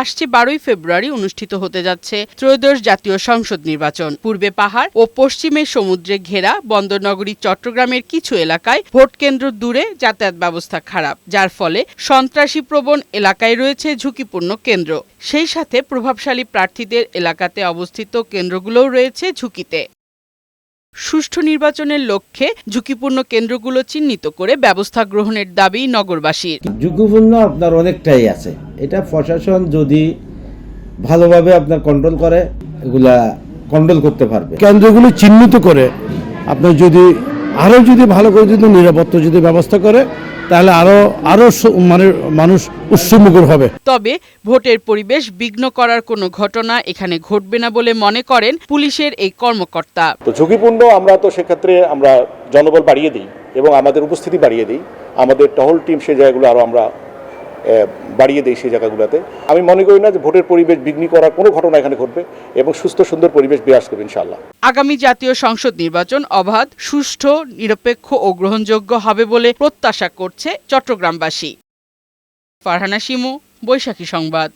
আসছে 12ই ফেব্রুয়ারি অনুষ্ঠিত হতে যাচ্ছে ত্রয়োদশ জাতীয় সংসদ নির্বাচন। পূর্বে পাহাড় ও পশ্চিমে সমুদ্রে ঘেরা বন্দরনগরী চট্টগ্রামের কিছু এলাকায় ভোট কেন্দ্র দূরে, যাতায়াত ব্যবস্থা খারাপ, যার ফলে সন্ত্রাসী প্রবণ এলাকায় রয়েছে ঝুঁকিপূর্ণ কেন্দ্র। সেই সাথে প্রভাবশালী প্রার্থীদের এলাকাতে অবস্থিত কেন্দ্রগুলোও রয়েছে ঝুঁকিতে। সুষ্ঠু নির্বাচনের লক্ষ্যে ঝুঁকিপূর্ণ কেন্দ্রগুলো চিহ্নিত করে ব্যবস্থা গ্রহণের দাবি নগরবাসীর। ঝুঁকিপূর্ণ আপনার অনেকটাই আছে, এটা প্রশাসন যদি ভালোভাবে আপনার কন্ট্রোল করে এগুলা কন্ট্রোল করতে পারবে। কেন্দ্রগুলো চিহ্নিত করে আপনার যদি ভালো করে যদি নিরাপত্তা যদি ব্যবস্থা করে তাহলে আরো মানে মানুষ উৎসমুখর হবে। তবে ভোটের পরিবেশ বিঘ্ন করার কোনো ঘটনা এখানে ঘটবে না বলে মনে করেন পুলিশের এই কর্মকর্তা। তো ঝুঁকিপূর্ণ আমরা তো সেক্ষেত্রে আমরা জনবল বাড়িয়ে দিই এবং আমাদের উপস্থিতি বাড়িয়ে দিই, আমাদের টহল টিম সেই জায়গাগুলো আরও আমরা বাড়িয়ে দেই সেই জায়গাগুলোতে। আমি মনে করি না যে ভোটের পরিবেশ বিঘ্ন করার কোনো ঘটনা এখানে ঘটবে এবং সুস্থ সুন্দর পরিবেশ বিরাজ করবে ইনশাআল্লাহ। আগামী জাতীয় সংসদ নির্বাচন অবাধ, সুষ্ঠু, নিরপেক্ষ ও গ্রহণযোগ্য হবে বলে প্রত্যাশা করছে চট্টগ্রামবাসী। ফারহানা শিমু, বৈশাখী সংবাদ।